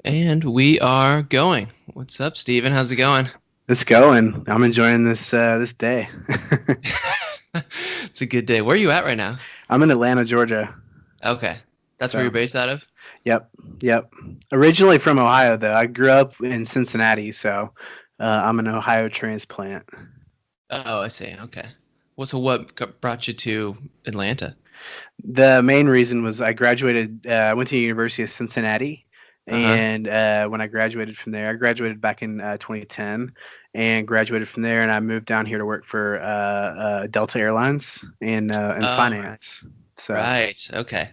And we are going. What's up, Steven? How's it going? It's going. I'm enjoying this day. It's a good day. Where are you at right now? I'm in Atlanta, Georgia. Okay. That's where you're So, based out of? yep, yep. Originally from Ohio, though. I grew up in Cincinnati, so I'm an Ohio transplant. Oh, I see. Okay. Well, so brought you to Atlanta? The main reason was I graduated. I went to the University of Cincinnati, Uh-huh. and when I graduated from there, I graduated back in 2010, and graduated from there, and I moved down here to work for Delta Airlines in Oh, right. finance. So, Right. Okay.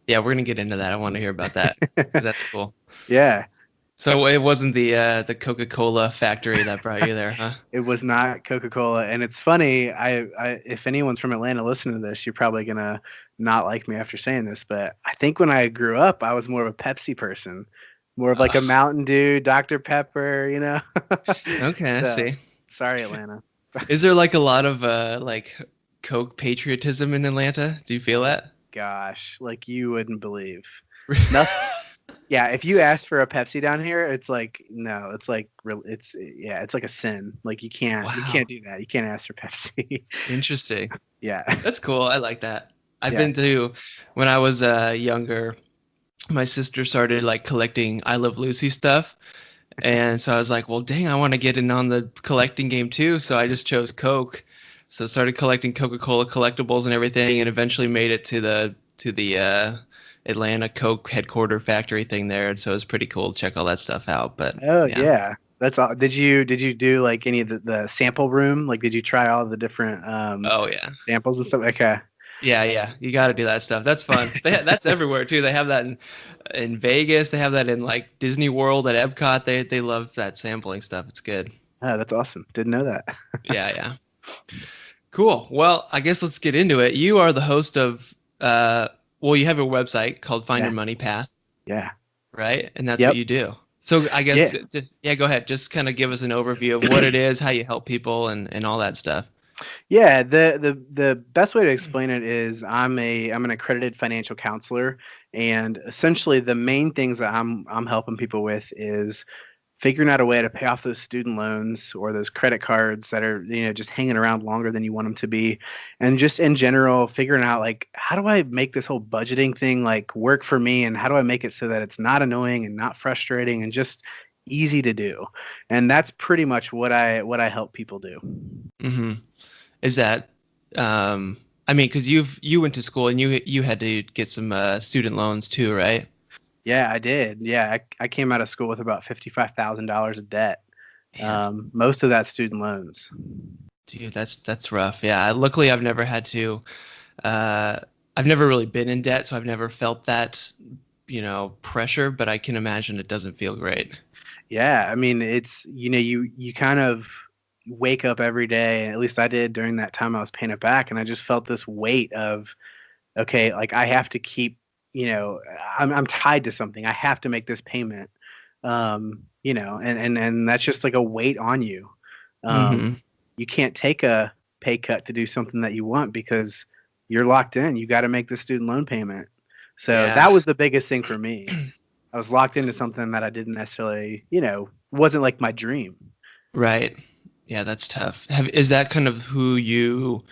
Yeah, we're gonna get into that. I want to hear about that because that's cool. yeah. So it wasn't the Coca-Cola factory that brought you there, huh? It was not Coca-Cola, and it's funny. If anyone's from Atlanta listening to this, you're probably gonna not like me after saying this, but I think when I grew up, I was more of a Pepsi person, more of like a Mountain Dew, Dr. Pepper, you know. Okay, I So see. sorry, Atlanta. Is there like a lot of like Coke patriotism in Atlanta? Do you feel Oh that? gosh, like you wouldn't believe. Nothing. Yeah, if you ask for a Pepsi down here, it's like no, it's like it's yeah, it's like a sin. Like you can't Wow. do that. You can't ask for Pepsi. Interesting. Yeah, That's cool. I like that. I've yeah. been to when I was younger, my sister started like collecting I Love Lucy stuff. And so I was like, well, dang, I want to get in on the collecting game too. So I just chose Coke. So started collecting Coca-Cola collectibles and everything, and eventually made it to the Atlanta Coke headquarter factory thing there. And so it was pretty cool to check all that stuff out. But Oh yeah. yeah, that's all. Did you do like any of the sample room? Like, did you try all the different Oh yeah. samples and stuff? Okay. Yeah, yeah, you got to do that stuff. That's fun. That's everywhere too. They have that in Vegas. They have that in like Disney World at Epcot. They love that sampling stuff. It's good. Oh, that's awesome. Didn't know that. Yeah, yeah. Cool. Well, I guess let's get into it. You are the host of well, you have a website called Find Your Yeah, Money Path, yeah, right? And that's what yep, you do. So I guess yeah, just yeah, go ahead. Just kind of give us an overview of what it is, how you help people, and all that stuff. yeah. The best way to explain it is I'm an accredited financial counselor, and essentially the main things that I'm helping people with is figuring out a way to pay off those student loans or those credit cards that are just hanging around longer than you want them to be, and just in general figuring out like how do I make this whole budgeting thing like work for me, and how do I make it so that it's not annoying and not frustrating and just easy to do. And that's pretty much what I help people do. Hmm. Is that I mean, because you went to school and you had to get some student loans too, right? Yeah, I did. Yeah, I came out of school with about $55,000 of debt, Man, most of that student loans. dude, that's rough. Yeah, luckily I've never had to. Uh, I've never really been in debt, so I've never felt that, pressure. But I can imagine it doesn't feel great. Yeah, I mean, it's you kind of wake up every day, and at least I did during that time I was paying it back, and I just felt this weight of, okay, like I have to keep, I'm tied to something. I have to make this payment. And that's just like a weight on you. Mm-hmm. You can't take a pay cut to do something that you want because you're locked in. You got to make the student loan payment. So Yeah. that was the biggest thing for me. I was locked into something that I didn't necessarily, wasn't like my dream. Right. Yeah, that's tough. Is that kind of who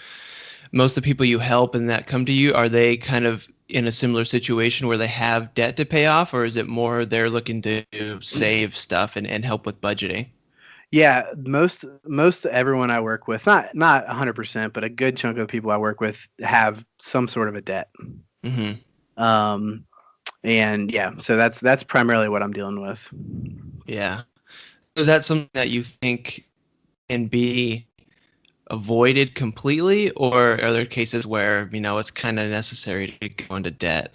most of the people you help and that come to you, are they kind of in a similar situation where they have debt to pay off, or is it more they're looking to save stuff and help with budgeting? Yeah, most everyone I work with, not 100%, but a good chunk of the people I work with have some sort of a debt. Mm-hmm. Um, and yeah, so that's primarily what I'm dealing with. Yeah. Is that something that you think can be avoided completely, or are there cases where, it's kind of necessary to go into debt?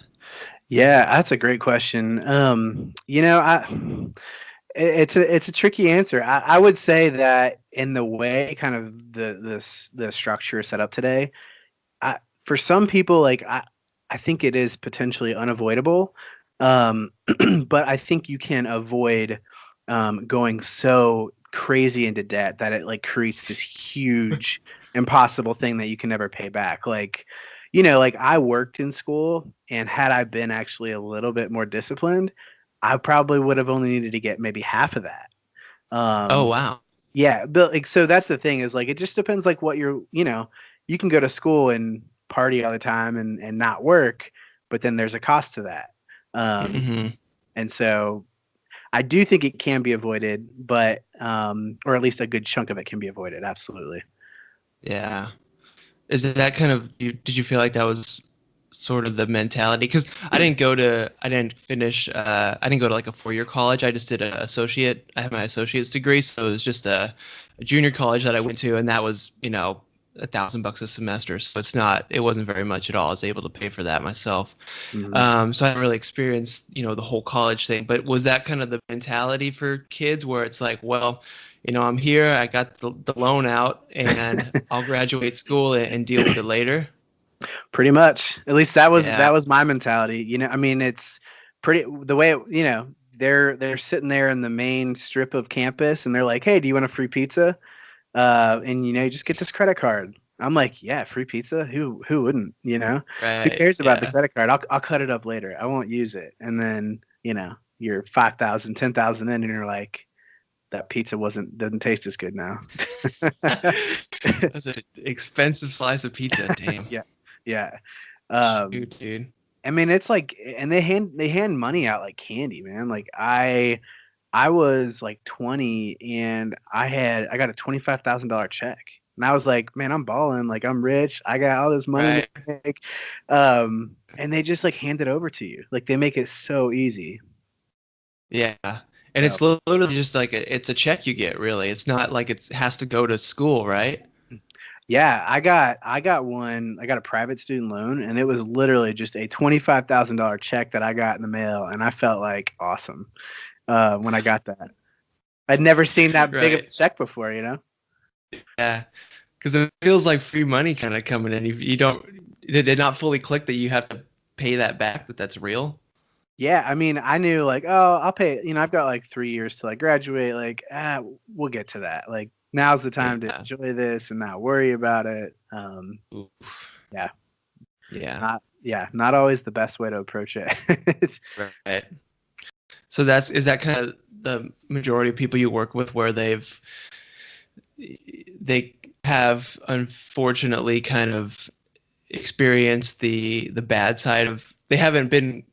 Yeah, that's a great question. It's a tricky answer. I would say that in the way kind of the structure is set up today, for some people, like I think it is potentially unavoidable. Um, but I think you can avoid going so crazy into debt that it like creates this huge impossible thing that you can never pay back. Like, like I worked in school, and had I been actually a little bit more disciplined, I probably would have only needed to get maybe half of that. Oh Um, wow. yeah, but like, so that's the thing is like, it just depends like what you're, you can go to school and party all the time and not work, but then there's a cost to that. Um, Hmm. and so I do think it can be avoided, but, or at least a good chunk of it can be avoided. Absolutely. Yeah. Is that kind of did you feel like that was sort of the mentality? Because I didn't finish I didn't go to like a 4-year college. I just did an associate. I have my associate's degree, so it was just a junior college that I went to, and that was, $1,000 a semester. So it wasn't very much at all. I was able to pay for that myself. Mhm. So I didn't really experience, the whole college thing. But was that kind of the mentality for kids where it's like, well, I'm here, I got the loan out, and I'll graduate school and deal with it later? Pretty much. At least that was Yeah. my mentality. I mean, it's pretty the way they're sitting there in the main strip of campus and they're like, "Hey, do you want a free pizza?" And you just get this credit card. I'm like, "Yeah, free pizza? Who wouldn't, Who Right. cares about the Yeah. credit card? I'll cut it up later. I won't use it." And then, you're 5,000, 10,000 in and you're like, "That pizza doesn't taste as good now." That's an expensive slice of pizza. Damn. Yeah. Yeah. Um Shoot, dude. I mean, it's like, and they hand money out like candy, man. Like I was like 20 and I got a $25,000 check. And I was like, man, I'm balling. Like I'm rich. I got all this money in Right. the bank. And they just like hand it over to you. Like they make it so easy. Yeah. And So it's literally just like it's a check you get, really. It's not like it has to go to school, right? yeah, I got one. I got a private student loan, and it was literally just a $25,000 check that I got in the mail, and I felt like awesome when I got that. I'd never seen that big of a Right. check before. Yeah. Because it feels like free money kind of coming in. You don't, it did not fully click that you have to pay that back, that that's real. Yeah, I mean, I knew like, oh, I'll pay. I've got like 3 years to like graduate. Like, we'll get to that. Like, now's the time to Yeah. enjoy this and not worry about it. Oof. Yeah, Yeah. not always the best way to approach it. Right. So is that kind of the majority of people you work with where they have unfortunately kind of experienced the bad side of, they haven't been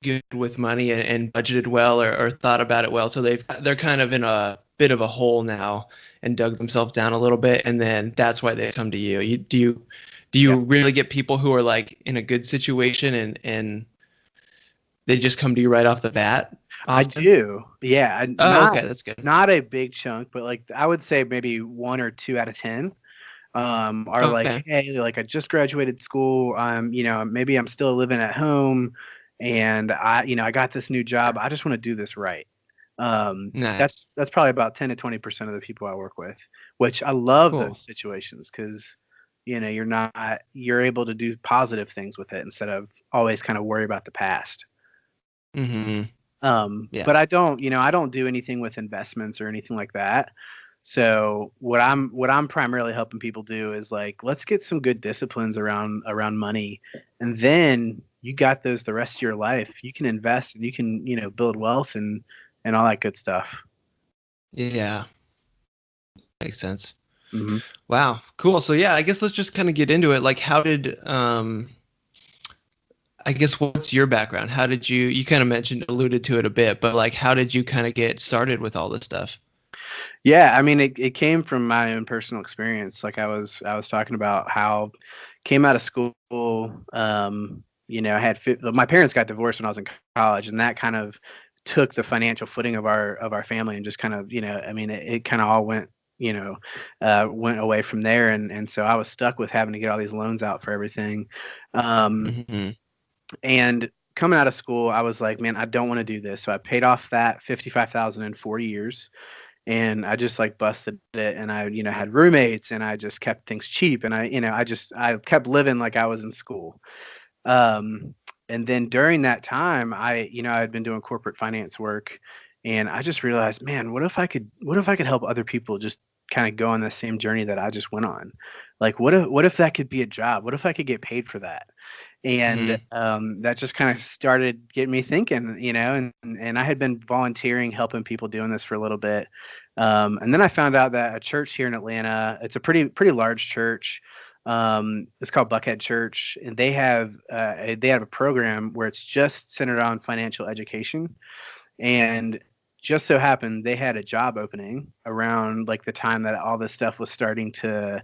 good with money and budgeted well, or thought about it well, so they're kind of in a bit of a hole now and dug themselves down a little bit, and then that's why they come to you. Do you Yeah, really get people who are like in a good situation and they just come to you right off the bat I often? do. Yeah, Oh, not okay, that's good. not a big chunk, but like I would say maybe 1 or 2 out of 10 are like, Okay. hey, like I just graduated school. Maybe I'm still living at home, and I got this new job. I just want to do this right. That's Nice. that's probably about 10 to 20% of the people I work with, which I love Cool. those situations because you're able to do positive things with it instead of always kind of worry about the past. Mm-hmm. But Yeah. I don't do anything with investments or anything like that. So what I'm primarily helping people do is like, let's get some good disciplines around money, and then you got those the rest of your life. You can invest and you can build wealth and all that good stuff. Yeah. Makes sense. Hmm. Wow. Cool. So yeah, I guess let's just kind of get into it. Like, how did I guess what's your background? How did you kind of alluded to it a bit, but like how did you kind of get started with all this stuff? Yeah, I mean, it came from my own personal experience. Like I was talking about how came out of school. I had my parents got divorced when I was in college, and that kind of took the financial footing of our family, and just kind of I mean, it kind of all went away from there, and so I was stuck with having to get all these loans out for everything. Um, Hmm. and coming out of school, I was like, man, I don't want to do this. So I paid off that 55,000 in 4 years, and I just like busted it, and I had roommates, and I just kept things cheap, and I kept living like I was in school. Um, and then during that time, I had been doing corporate finance work, and I just realized, man, what if I could help other people just kind of go on the same journey that I just went on. Like, what if that could be a job? What if I could get paid for that? And Mm-hmm. that just kind of started getting me thinking, and I had been volunteering, helping people doing this for a little bit. And then I found out that a church here in Atlanta, it's a pretty large church. It's called Buckhead Church, and they have a program where it's just centered on financial education. And just so happened they had a job opening around like the time that all this stuff was starting to,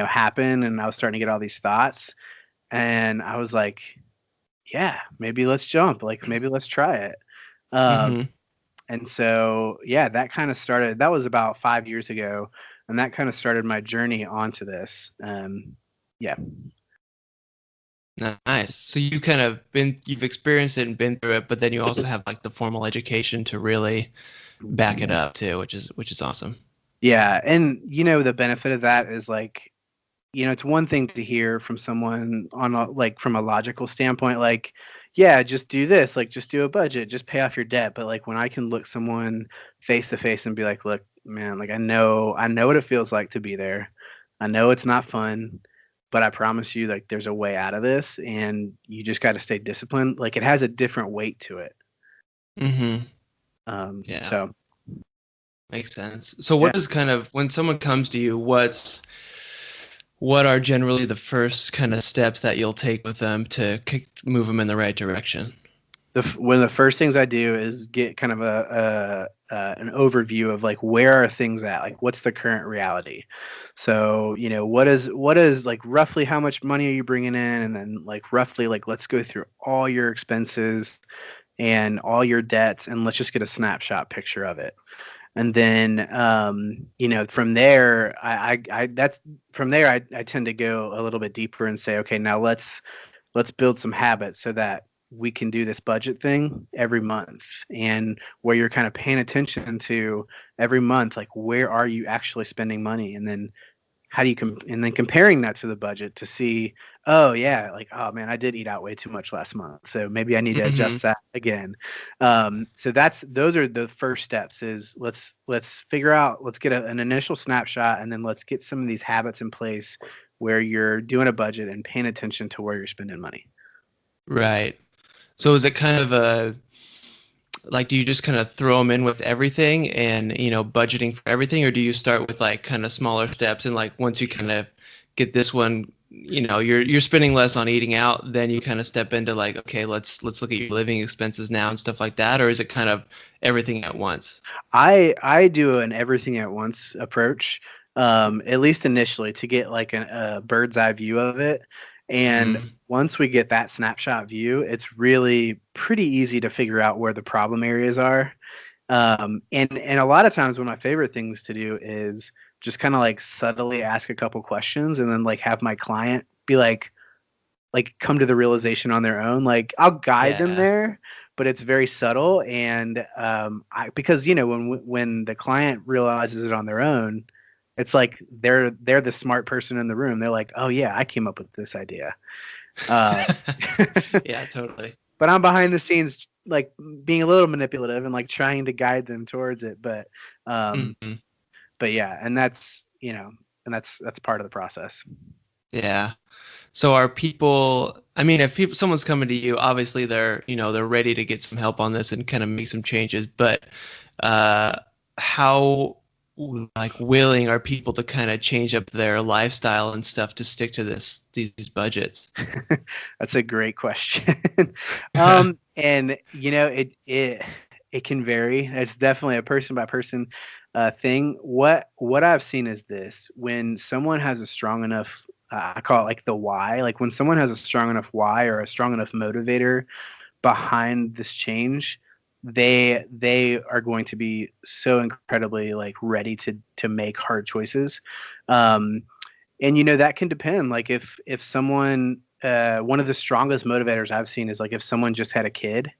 happen, and I was starting to get all these thoughts, and I was like, yeah, maybe let's jump. Like maybe let's try it. Um, Mm-hmm. and so yeah, that kind of started. That was about 5 years ago, and that kind of started my journey onto this. Yeah. Nice. So you've experienced it and been through it, but then you also have like the formal education to really back it up too, which is awesome. Yeah, and the benefit of that is like, it's one thing to hear from someone like from a logical standpoint, like, yeah, just do this, like just do a budget, just pay off your debt. But like when I can look someone face to face and be like, look, man, like I know what it feels like to be there. I know it's not fun, but I promise you, like there's a way out of this, and you just got to stay disciplined. Like it has a different weight to it. Mm-hmm. Yeah, So makes sense. So yeah. what is kind of when someone comes to you, what are generally the first kind of steps that you'll take with them to move them in the right direction? One of the first things I do is get kind of an overview of like where are things at, like what's the current reality. So what is like roughly how much money are you bringing in, and then like roughly like let's go through all your expenses and all your debts, and let's just get a snapshot picture of it. And then from there I that's from there I tend to go a little bit deeper and say, okay, now let's build some habits so that we can do this budget thing every month, and where you're kind of paying attention to every month, like where are you actually spending money, and then how do you and then comparing that to the budget to see, oh yeah, like, oh man, I did eat out way too much last month, so maybe I need to Mm-hmm. adjust that again. So those are the first steps, is let's figure out, let's get an initial snapshot, and then let's get some of these habits in place where you're doing a budget and paying attention to where you're spending money. Right. So is it kind of a like do you just kind of throw them in with everything and budgeting for everything, or do you start with like kind of smaller steps and like once you kind of get this one, you're spending less on eating out, then you kind of step into like, okay, let's look at your living expenses now and stuff like that, or is it kind of everything at once? I do an everything at once approach, at least initially, to get like a bird's eye view of it. And Mm, once we get that snapshot view, it's really pretty easy to figure out where the problem areas are. And a lot of times, one of my favorite things to do is just kind of like subtly ask a couple questions, and then like have my client be like come to the realization on their own. Like I'll guide them yeah. there, but it's very subtle. And because when the client realizes it on their own, it's like they're the smart person in the room. They're like, oh yeah, I came up with this idea. Uh, Yeah, totally. but I'm behind the scenes, like being a little manipulative and like trying to guide them towards it. Um, Hmm. but yeah, and that's part of the process. Yeah. So are people, I mean, if someone's coming to you, obviously they're ready to get some help on this and kind of make some changes, but uh how like willing are people to kind of change up their lifestyle and stuff to stick to these budgets? That's a great question. And it can vary. It's definitely a person by person thing. What I've seen is this: when someone has a strong enough, I call it like the why. Like when someone has a strong enough why or a strong enough motivator behind this change, they are going to be so incredibly like ready to make hard choices. Um, and that can depend, like if someone, one of the strongest motivators I've seen is like if someone just had a kid,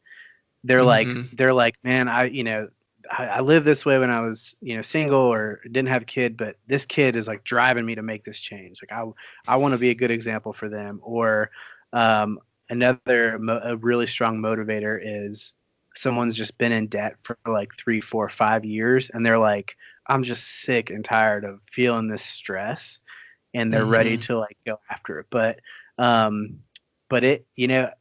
they're like Hmm. they're like, man, I lived this way when I was single or didn't have a kid, but this kid is like driving me to make this change. Like I want to be a good example for them. Or um a really strong motivator is someone's just been in debt for like 3 4 5 years, and they're like, I'm just sick and tired of feeling this stress, and they're ready Hmm. to like go after it. Um, but it,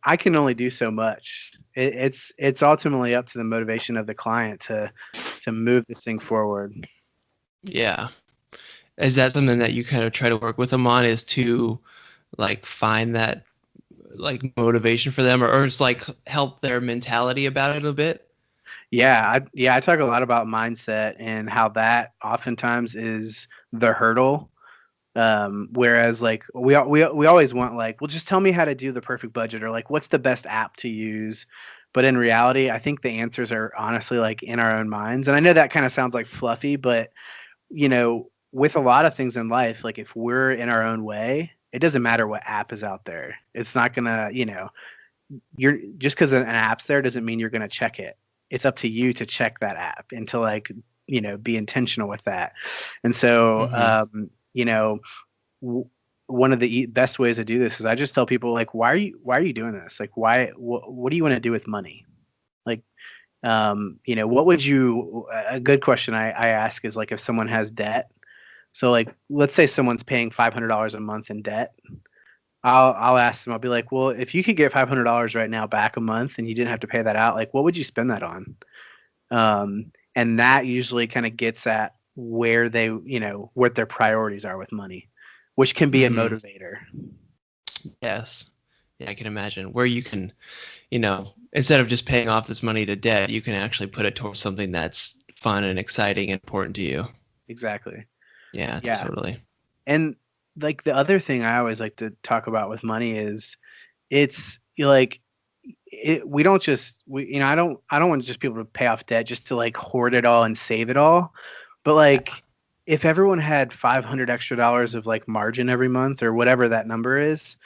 I can only do so much. It's ultimately up to the motivation of the client to move this thing forward. Yeah. Is that something that you kind of try to work with them on, is to like find that like motivation for them, or just like help their mentality about it a bit? I talk a lot about mindset and how that oftentimes is the hurdle. Whereas like we always want like, well, just tell me how to do the perfect budget, or like what's the best app to use. But in reality, I think the answers are honestly like in our own minds. And I know that kind of sounds like fluffy, but with a lot of things in life, like if we're in our own way, it doesn't matter what app is out there. It's not gonna, you're just because an app's there doesn't mean you're gonna check it. It's up to you to check that app and to like, be intentional with that. And so, Hmm. w- one of the best ways to do this is I just tell people like, why are you doing this? Like, what do you want to do with money? Like, what would you? A good question I ask is like, if someone has debt. So like, let's say someone's paying $500 a month in debt. I'll ask them. I'll be like, well, if you could get $500 right now back a month and you didn't have to pay that out, like, what would you spend that on? And that usually kind of gets at where they, what their priorities are with money, which can be a Hmm. motivator. Yes. Yeah, I can imagine where you can, instead of just paying off this money to debt, you can actually put it towards something that's fun and exciting and important to you. Exactly. Yeah, Yeah. totally. And like the other thing I always like to talk about with money is it's like we don't just I don't want just people to pay off debt just to like hoard it all and save it all. But Yeah. like if everyone had 500 extra dollars of like margin every month or whatever that number is,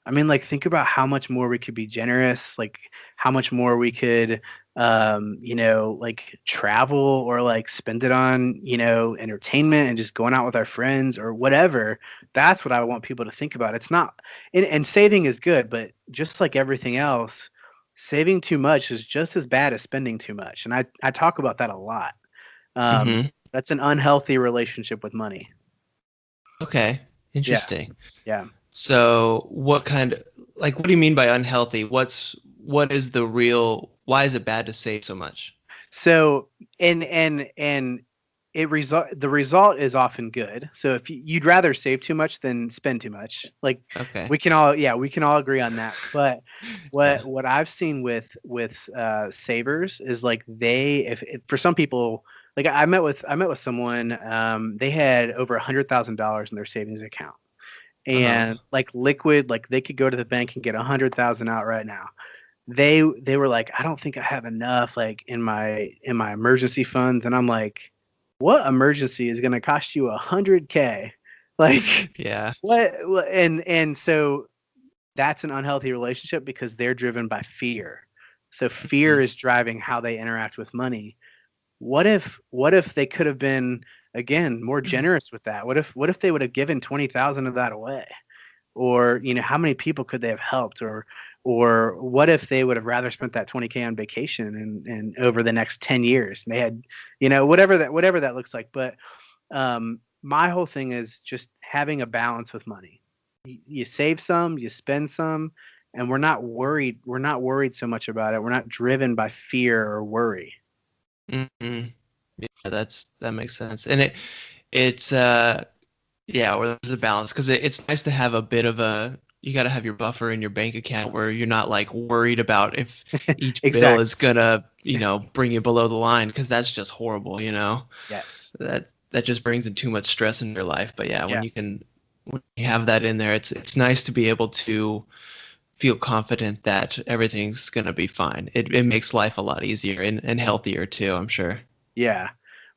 I mean, like, think about how much more we could be generous, like, how much more we could, like travel or like spend it on, entertainment and just going out with our friends or whatever. That's what I want people to think about. It's not, and saving is good, but just like everything else, saving too much is just as bad as spending too much. And I talk about that a lot. Hmm. That's an unhealthy relationship with money. Okay. Yeah. Interesting. Yeah. So, what do you mean by unhealthy? What is the real, why is it bad to save so much? So and the result is often good. So if you'd rather save too much than spend too much, like Okay. we can all agree on that. But Yeah. what I've seen with savers is like if for some people, like I met with someone, they had over $100,000 in their savings account, Uh-huh. and like liquid, like they could go to the bank and get 100,000 out right now. They were like, I don't think I have enough like in my emergency fund. And I'm like, what emergency is going to cost you 100K? Like Yeah. and so that's an unhealthy relationship because they're driven by fear. So fear Mhm. is driving how they interact with money. What if they could have been, again, more generous with that? What if they would have given 20,000 of that away? Or how many people could they have helped? Or what if they would have rather spent that 20K on vacation and over the next 10 years they had, whatever that looks like. But my whole thing is just having a balance with money. You save some, you spend some, and we're not worried so much about it. We're not driven by fear or worry. Mhm. Yeah, that makes sense. And it's yeah, where there's a balance, because it's nice to have a bit of a, you got to have your buffer in your bank account where you're not like worried about if each bill is Exactly. gonna, bring you below the line, because that's just horrible. Yes. That just brings in too much stress in your life. But yeah, Yeah. when you have that in there, it's nice to be able to feel confident that everything's gonna be fine. It makes life a lot easier and healthier too, I'm sure. Yeah.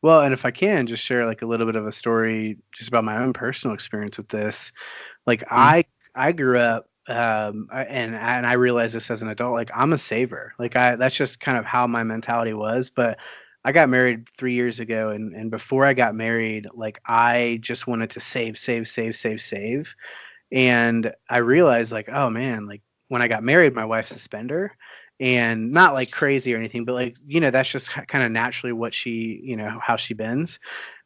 Well, and if I can just share like a little bit of a story just about my own personal experience with this. Like Mhm. I grew up and I realized this as an adult, like I'm a saver. Like I that's just kind of how my mentality was. But I got married 3 years ago, and before I got married, like I just wanted to save, save, save, save, save. And I realized like, oh man, like when I got married, my wife's a spender, and not like crazy or anything, but like, that's just kind of naturally what she, how she bends.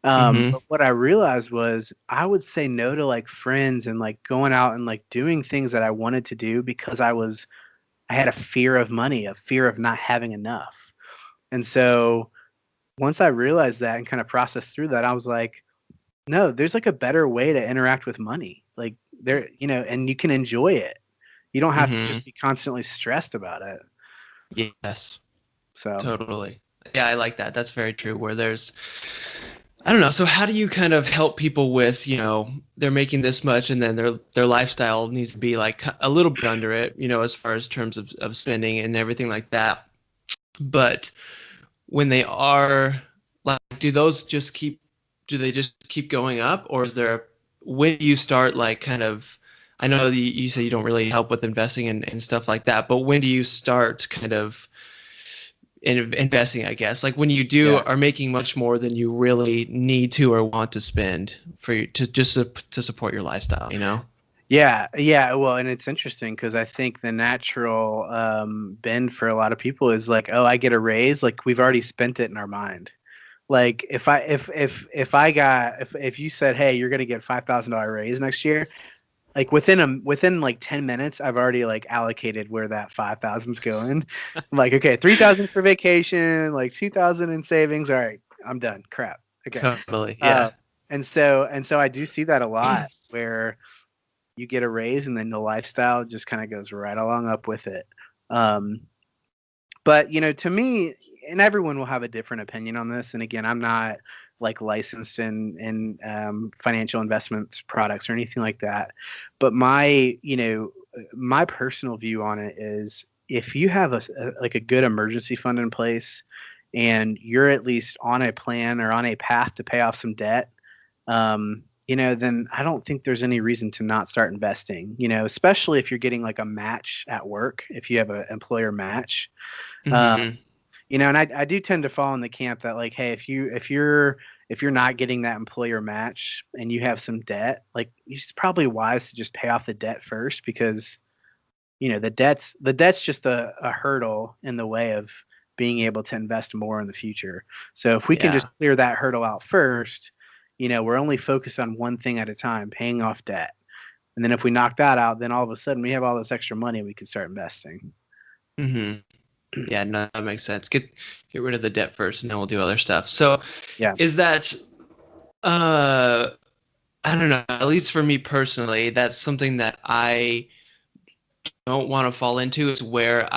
Mm-hmm. But what I realized was I would say no to like friends and like going out and like doing things that I wanted to do because I had a fear of money, a fear of not having enough. And so once I realized that and kind of processed through that, I was like, no, there's like a better way to interact with money. Like there, and you can enjoy it. You don't have to Mm-hmm. just be constantly stressed about it. Yes, So, totally. Yeah, I like that. That's very true. Where there's, I don't know. So how do you kind of help people with, they're making this much and then their lifestyle needs to be like a little bit under it, as far as terms of spending and everything like that. But when they are like, do they just keep going up, or is there when you start like kind of, I know you say you don't really help with investing and stuff like that, but when do you start kind of investing, I guess, like when you do yeah. are making much more than you really need to or want to spend for you to just to support your lifestyle? Yeah, yeah. Well, and it's interesting because I think the natural bend for a lot of people is like, oh, I get a raise. Like we've already spent it in our mind. Like if you said, hey, you're gonna get $5,000 raise next year, like within like 10 minutes, I've already like allocated where that 5,000's going. I'm like, okay, 3,000 for vacation, like 2,000 in savings. All right, I'm done. Crap. Okay. Totally. Uh, Yeah. and so I do see that a lot where you get a raise and then the lifestyle just kind of goes right along up with it. Um, but to me, and everyone will have a different opinion on this. And again, I'm not like licensed in financial investments products or anything like that. But my personal view on it is if you have like a good emergency fund in place and you're at least on a plan or on a path to pay off some debt, then I don't think there's any reason to not start investing, especially if you're getting like a match at work, if you have an employer match. Uh, Hmm. and I do tend to fall in the camp that like, hey, if you're not getting that employer match and you have some debt, like it's probably wise to just pay off the debt first because the debt's just a hurdle in the way of being able to invest more in the future. So if we can just Yeah. clear that hurdle out first, we're only focused on one thing at a time, paying off debt. And then if we knock that out, then all of a sudden we have all this extra money we can start investing. Hmm. Yeah, no, that makes sense. Get rid of the debt first, and then we'll do other stuff. So, Yeah. is that uh, I don't know. At least for me personally, that's something that I don't want to fall into. Is where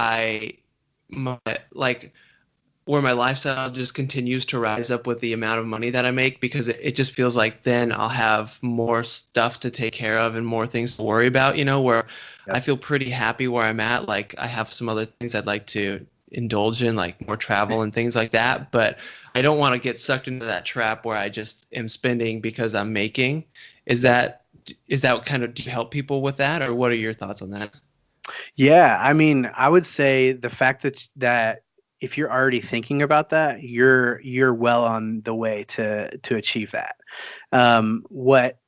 my like where my lifestyle just continues to rise up with the amount of money that I make because it just feels like then I'll have more stuff to take care of and more things to worry about, where I Yep. feel pretty happy where I'm at. Like I have some other things I'd like to indulge in, like more travel and things like that. But I don't want to get sucked into that trap where I just am spending because I'm making. Is Yep. that is that kind of, do you help people with that, or what are your thoughts on that? Yeah, I mean, I would say the fact that if you're already thinking about that, you're well on the way to achieve that.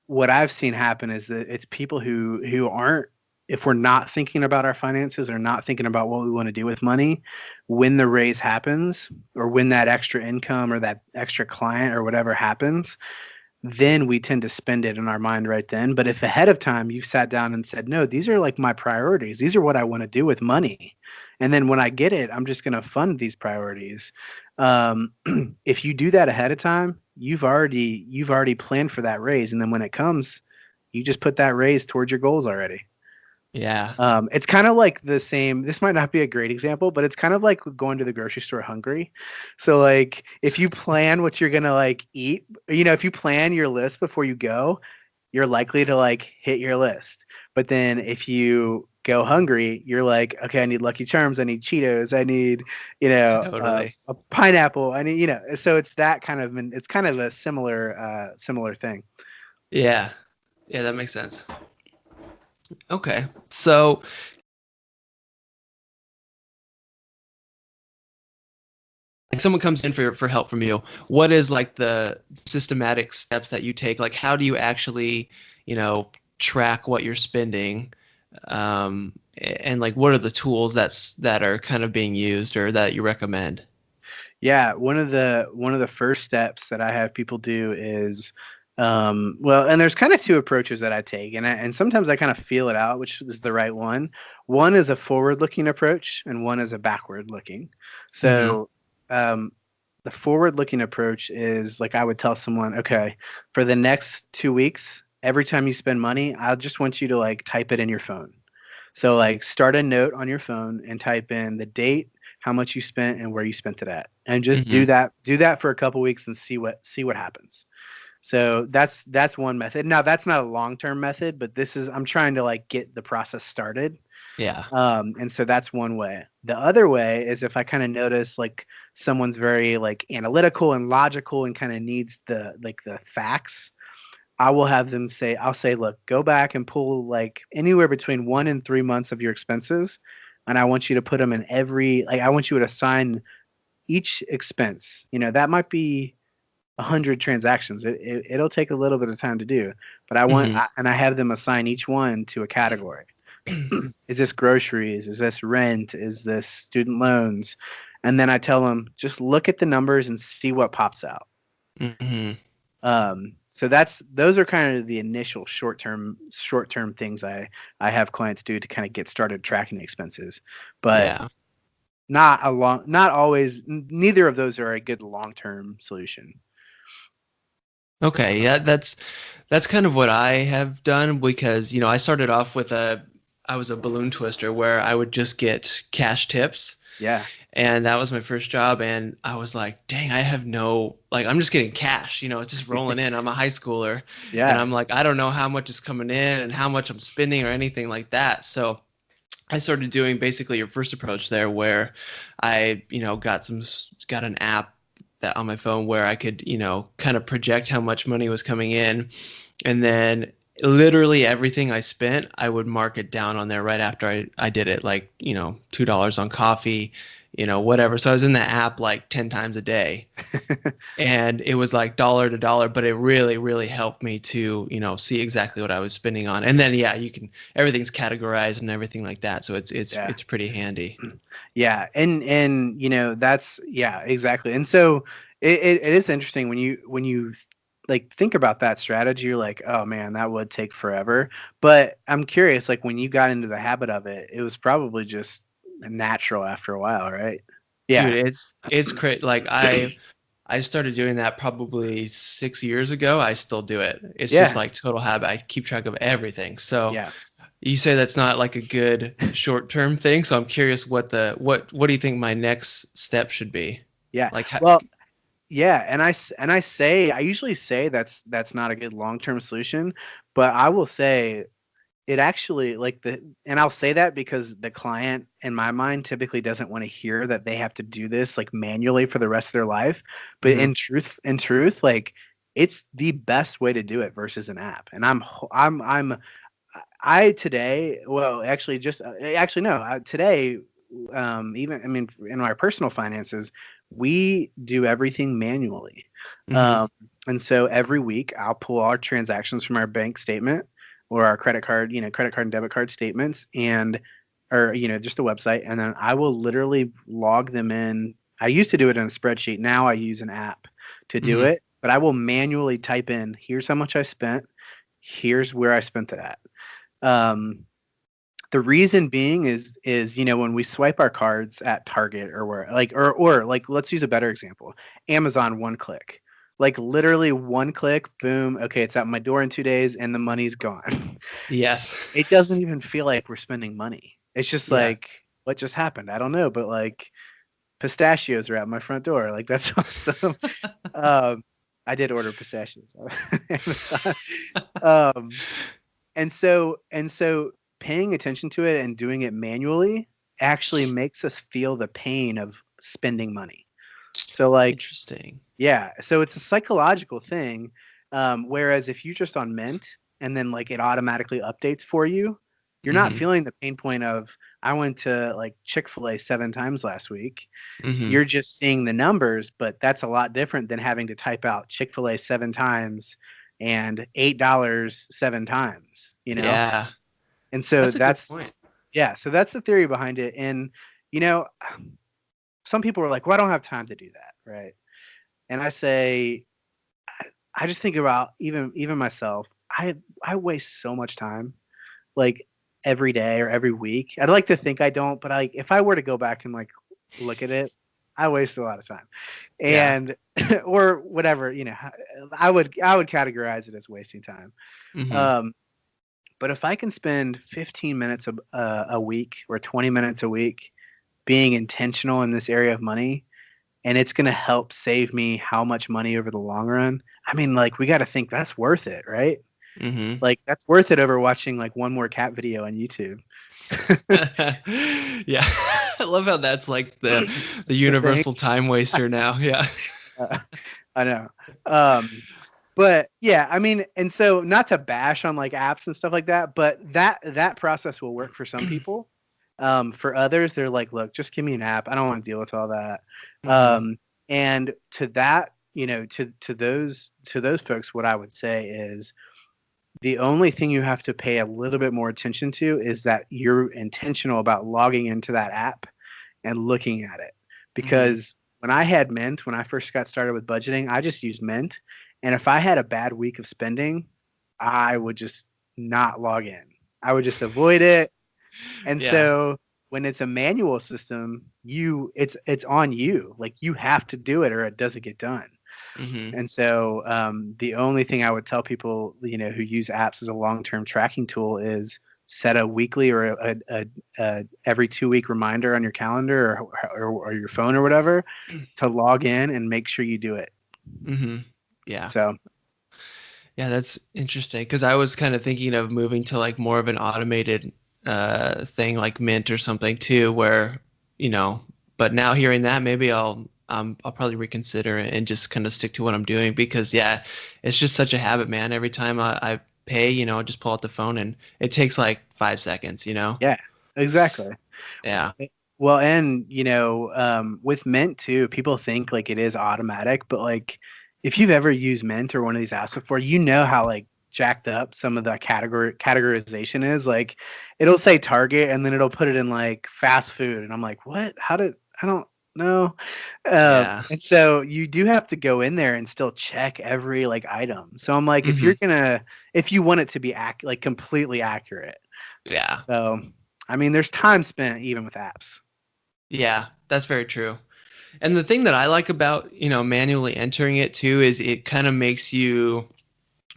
What I've seen happen is that it's people who aren't, if we're not thinking about our finances or not thinking about what we want to do with money, when the raise happens or when that extra income or that extra client or whatever happens, then we tend to spend it in our mind right then. But if ahead of time you've sat down and said, no, these are like my priorities, these are what I want to do with money. And then when I get it, I'm just going to fund these priorities. Um, if you do that ahead of time, you've already planned for that raise. And then when it comes, you just put that raise towards your goals already. Yeah. It's kind of like the same. This might not be a great example, but it's kind of like going to the grocery store hungry. So like if you plan what you're gonna like eat, if you plan your list before you go, you're likely to like hit your list. But then if you go hungry, you're like, okay, I need Lucky Charms, I need Cheetos, I need, Totally. a pineapple, I need, So it's that kind of, it's kind of a similar thing. Yeah. Yeah, that makes sense. Okay. So like someone comes in for help from you, what is like the systematic steps that you take? Like how do you actually, track what you're spending? And like what are the tools that are kind of being used or that you recommend? Yeah, one of the first steps that I have people do is, well, and there's kind of two approaches that I take, and sometimes I kind of feel it out, which is the right one. One is a forward-looking approach, and one is a backward-looking. Mm-hmm. So, um, the forward-looking approach is like I would tell someone, okay, for the next 2 weeks, every time you spend money, I just want you to like type it in your phone. So like start a note on your phone and type in the date, how much you spent, and where you spent it at, and just Mm-hmm. do that for a couple weeks and see what happens. So that's one method. Now that's not a long term method, but this is I'm trying to like get the process started. Yeah. And so that's one way. The other way is if I kind of notice like someone's very like analytical and logical and kind of needs the facts, I will have them say, I'll say, look, go back and pull like anywhere between 1 and 3 months of your expenses. And I want you to put them in like, I want you to assign each expense. That might be 100 transactions. It'll take a little bit of time to do, but Mm-hmm. and I have them assign each one to a category. Is this groceries? Is this rent? Is this student loans? And then I tell them, just look at the numbers and see what pops out. Mm-hmm. So those are kind of the initial short term things I have clients do to kind of get started tracking expenses, but Yeah. not always. Neither of those are a good long term solution. Okay. Yeah, that's kind of what I have done because, I started off with I was a balloon twister where I would just get cash tips. Yeah, And that was my first job. And I was like, dang, I have no, like, I'm just getting cash, it's just rolling in. I'm a high schooler. And yeah, I'm like, I don't know how much is coming in and how much I'm spending or anything like that. So I started doing basically your first approach there where I, got an app that on my phone where I could, kind of project how much money was coming in. And then literally everything I spent, I would mark it down on there right after I did it, like, $2 on coffee, whatever. So I was in the app like 10 times a day and it was like dollar to dollar, but it really, really helped me to, see exactly what I was spending on. And then, yeah, everything's categorized and everything like that. So yeah, it's pretty handy. yeah, and that's yeah exactly. And so it is interesting when you like think about that strategy. You're like, oh man, that would take forever. But I'm curious, like when you got into the habit of it, it was probably just natural after a while, right? Dude, Yeah. it's crazy. Like I started doing that probably 6 years ago. I still do it. It's just Yeah. like total habit. I keep track of everything. So Yeah. you say that's not like a good short-term thing. So I'm curious what do you think my next step should be? Yeah. Like how, Well, yeah, and I usually say that's not a good long-term solution, but I will say it actually and I'll say that because the client in my mind typically doesn't want to hear that they have to do this like manually for the rest of their life. But Mhm. in truth, like it's the best way to do it versus an app. And I today, well, actually, actually no, today, even I mean, in my personal finances, we do everything manually, Mhm. um, and so every week I'll pull our transactions from our bank statement or our credit card and debit card statements, and or just the website, and then I will literally log them in. I used to do it in a spreadsheet. Now I use an app to do Mhm. it, but I will manually type in, here's how much I spent, here's where I spent it at. um, the reason being is when we swipe our cards at Target or where or like let's use a better example. Amazon one click. Like literally one click, boom, okay, it's at my door in 2 days and the money's gone. Yes. It doesn't even feel like we're spending money. It's just Yeah. like what just happened? I don't know, but like pistachios are at my front door. Like that's awesome. Um I did order pistachios on Amazon. Um and so paying attention to it and doing it manually actually makes us feel the pain of spending money. So like, Interesting. yeah, so it's a psychological thing. Whereas if you just on Mint and then like it automatically updates for you, you're not Mhm. feeling the pain point of I went to like Chick-fil-A 7 times last week. Mhm. You're just seeing the numbers, but that's a lot different than having to type out Chick-fil-A 7 times and $8 7 times. Yeah. And so That's a good that's point. yeah, so that's the theory behind it. And you know, some people are like, well, I don't have time to do that, right? And I say, I just think about even myself. I waste so much time, like every day or every week. I'd like to think I don't, but like if I were to go back and like look at it, I waste a lot of time, Yeah. and or whatever, I would categorize it as wasting time. Mm-hmm. Um, but if I can spend 15 minutes a week or 20 minutes a week being intentional in this area of money, and it's going to help save me how much money over the long run. I mean, like, we got to think that's worth it, right? Mm-hmm. Like, that's worth it over watching like one more cat video on YouTube. Yeah. I love how that's like the The thing. universal time waster now. Yeah. Uh, I know. Um, but yeah, I mean, and so not to bash on like apps and stuff like that, but that process will work for some people. For others, they're like, look, just give me an app. I don't want to deal with all that. Mm-hmm. And to that, to those folks, what I would say is the only thing you have to pay a little bit more attention to is that you're intentional about logging into that app and looking at it. Mm-hmm. Because when I had Mint, when I first got started with budgeting, I just used Mint. And if I had a bad week of spending, I would just not log in. I would just avoid it. And Yeah. so when it's a manual system, it's on you. Like you have to do it or it doesn't get done. Mm-hmm. And so the only thing I would tell people, who use apps as a long-term tracking tool is set a weekly or a every 2 week reminder on your calendar or your phone or whatever to log in and make sure you do it. Mm-hmm. Yeah. So Yeah, that's interesting because I was kind of thinking of moving to like more of an automated thing like Mint or something too, where, but now hearing that, maybe I'll probably reconsider and just kind of stick to what I'm doing because yeah, it's just such a habit, man. Every time I pay, I just pull out the phone and it takes like 5 seconds. yeah, exactly. Yeah. Well, and with Mint too, people think like it is automatic, but like if you've ever used Mint or one of these apps before, you know how like jacked up some of the categorization is. Like it'll say Target and then it'll put it in like fast food, and I'm like, what? I don't know. Yeah. And so you do have to go in there and still check every like item. So I'm like, Hmm. if you want it to be like completely accurate. Yeah. So I mean, there's time spent even with apps. Yeah, that's very true. And the thing that I like about, manually entering it too is it kind of makes you,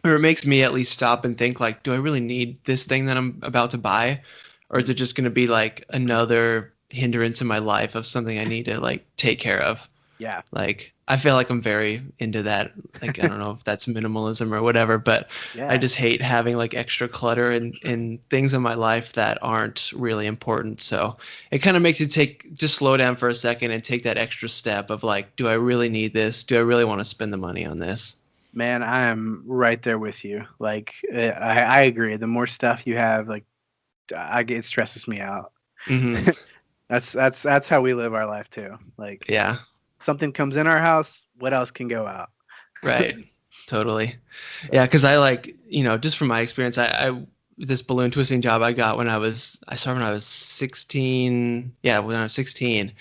or it makes me at least stop and think like, do I really need this thing that I'm about to buy? Or is it just going to be like another hindrance in my life of something I need to like take care of? Yeah. Like, I feel like I'm very into that. Like, I don't know if that's minimalism or whatever, but I Yeah. just hate having like extra clutter and things in my life that aren't really important. So it kind of makes you just slow down for a second and take that extra step of like, do I really need this? Do I really want to spend the money on this? Man, I am right there with you. Like, I agree. The more stuff you have, like, it stresses me out. Hmm. That's how we live our life too. Like, Yeah, something comes in our house, what else can go out? right. Totally. Yeah, So because I like, just from my experience, I this balloon twisting job I got I started when I was 16. Yeah, when I was 16,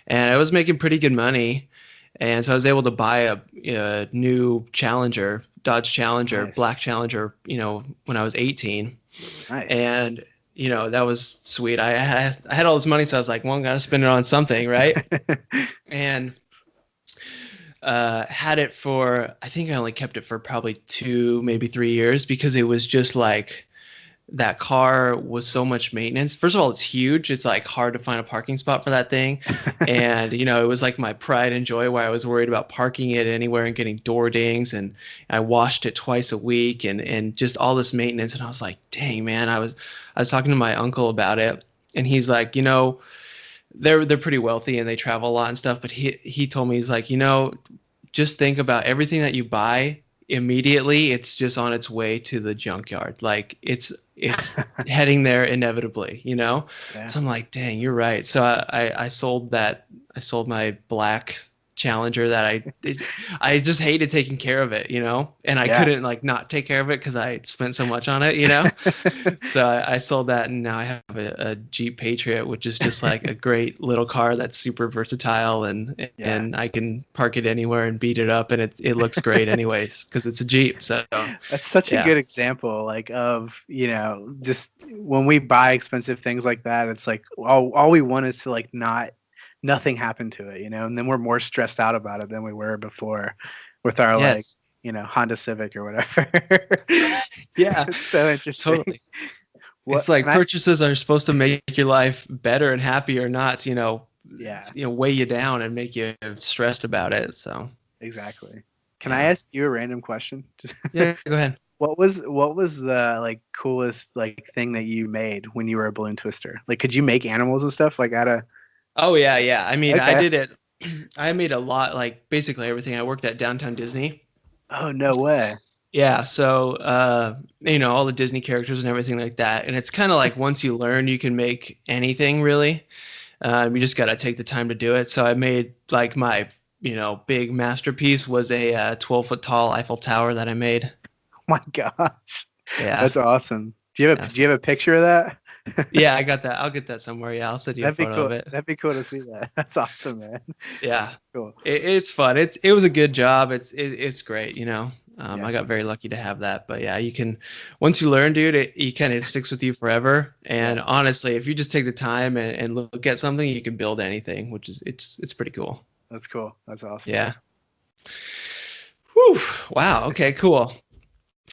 and I was making pretty good money, and so I was able to buy a new Challenger, Dodge Challenger, nice, black Challenger, when I was 18, nice. and that was sweet. I had all this money, so I was like, well, I'm gonna spend it on something, right? And had it for, I think I only kept it for probably 2 maybe 3 years because it was just like that car was so much maintenance. First of all, it's huge. It's like hard to find a parking spot for that thing. And, it was like my pride and joy where I was worried about parking it anywhere and getting door dings. And I washed it twice a week and just all this maintenance. And I was like, dang, man, I was talking to my uncle about it. And he's like, they're pretty wealthy and they travel a lot and stuff. But he told me, he's like, just think about everything that you buy immediately. It's just on its way to the junkyard. Like it's heading there inevitably. Yeah. So I'm like, dang, you're right. So I sold that. I sold my black Challenger that I just hated taking care of it, and I Yeah. couldn't like not take care of it because I spent so much on it, So I sold that, and now I have a Jeep Patriot, which is just like a great little car that's super versatile, and Yeah. and I can park it anywhere and beat it up, and it looks great anyways because it's a Jeep. So That's such a yeah, good example, like of, just when we buy expensive things like that, it's like all we want is to like nothing happen to it, and then we're more stressed out about it than we were before with our like, yes, Honda Civic or whatever. yeah, It's so interesting. totally. What It's like and I purchases are supposed to make your life better and happier, not Yeah, weigh you down and make you stressed about it. So exactly. Can I yeah, ask you a random question? yeah, go ahead. What was the like coolest like thing that you made when you were a balloon twister? Like, could you make animals and stuff like out of? Oh yeah, yeah. I mean, I Okay. did it. I made a lot, like basically everything. I worked at Downtown Disney. Oh, no way. Yeah, so all the Disney characters and everything like that. And it's kind of like once you learn, you can make anything really. You just got to take the time to do it. So I made like my, big masterpiece was a 12-foot tall Eiffel Tower that I made. Oh my gosh. Yeah. That's awesome. Do you have a Yeah. do you have a picture of that? Yeah, I got that. I'll get that somewhere. Yeah, I'll send you a That'd be photo cool. of it. That'd be cool to see that. That's awesome, man. Yeah. Cool. It's fun. It was a good job. It's great, Yeah. I got very lucky to have that. But yeah, you can once you learn, dude, it kind of sticks with you forever. Yeah. And honestly, if you just take the time and look at something, you can build anything, which is it's pretty cool. That's cool. That's awesome. Yeah. Whew. Wow. Okay, cool.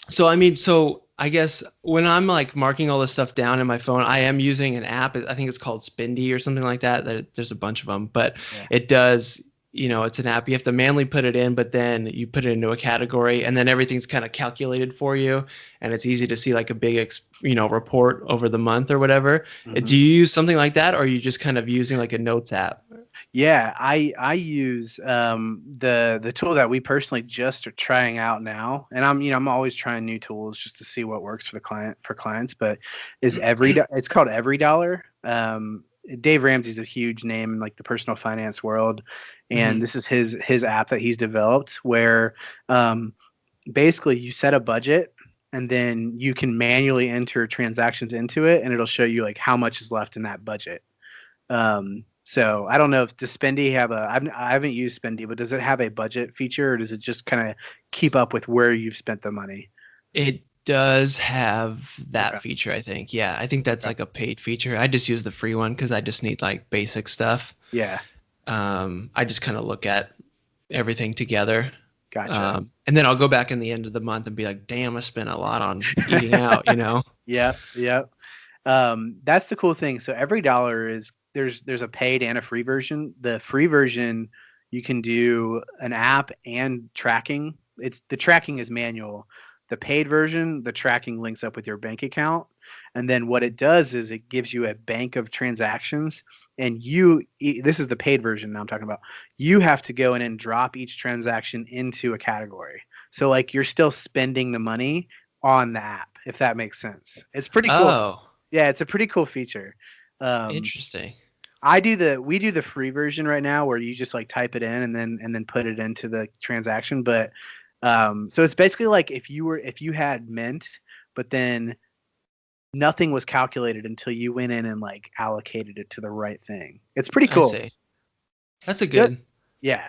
So I mean, so I guess when I'm like marking all this stuff down in my phone, I am using an app. I think it's called Spindy or something like that. There's a bunch of them, but Yeah. it does, it's an app. You have to manually put it in, but then you put it into a category, and then everything's kind of calculated for you, and it's easy to see like a big, report over the month or whatever. Mhm. Do you use something like that, or are you just kind of using like a notes app? Yeah, I use the tool that we personally just are trying out now, and I'm always trying new tools just to see what works for clients. But it's called Every Dollar. Dave Ramsey's a huge name in like the personal finance world, and Hmm. this is his app that he's developed where um, basically you set a budget and then you can manually enter transactions into it, and it'll show you like how much is left in that budget. So I don't know if does Spendy have I haven't used Spendy, but does it have a budget feature or does it just kind of keep up with where you've spent the money? It does have Okay. that feature, I think. Yeah, I think that's Okay. like a paid feature. I just use the free one because I just need like basic stuff. Yeah. I just kind of look at everything together. Gotcha. And then I'll go back in the end of the month and be like, damn, I spent a lot on eating out. Yep. Yep. That's the cool thing. So every dollar is there's a paid and a free version. The free version you can do an app and tracking. The tracking is manual. The paid version, the tracking links up with your bank account. And then what it does is it gives you a bank of transactions. And this is the paid version now I'm talking about. You have to go in and drop each transaction into a category. So like you're still spending the money on the app, if that makes sense. It's pretty cool. Oh, Yeah, it's a pretty cool feature. Um, interesting. we do the free version right now where you just like type it in and then put it into the transaction. But so it's basically like if you had Mint, but then nothing was calculated until you went in and like allocated it to the right thing. It's pretty I cool. see. That's a Yep. good. Yeah.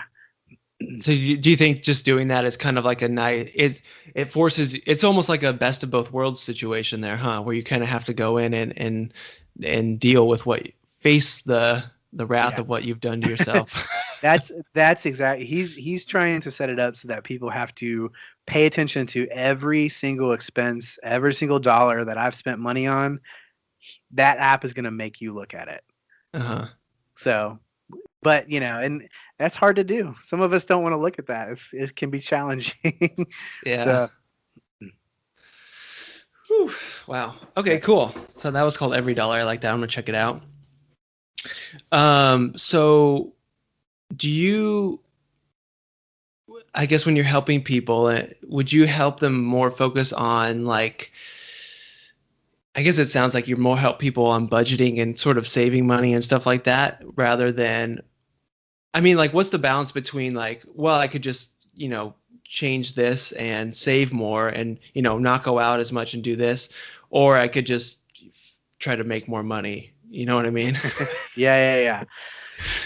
So do you think just doing that is kind of like a nice it forces it's almost like a best of both worlds situation there, huh? Where you kind of have to go in and deal with face the wrath Yeah. of what you've done to yourself. That's exactly he's trying to set it up so that people have to pay attention to every single expense, every single dollar that I've spent money on. That app is going to make you look at it. Uh-huh. So, but and that's hard to do. Some of us don't want to look at that. It can be challenging. Yeah. So, Whew. Wow. Okay, yeah. cool. So that was called Every Dollar. I like that. I'm gonna check it out. So do you, I guess when you're helping people, would you help them more focus on like, I guess it sounds like you're more help people on budgeting and sort of saving money and stuff like that rather than I mean, like, what's the balance between like, well, I could just, change this and save more and, not go out as much and do this, or I could just try to make more money. You know what I mean? Yeah.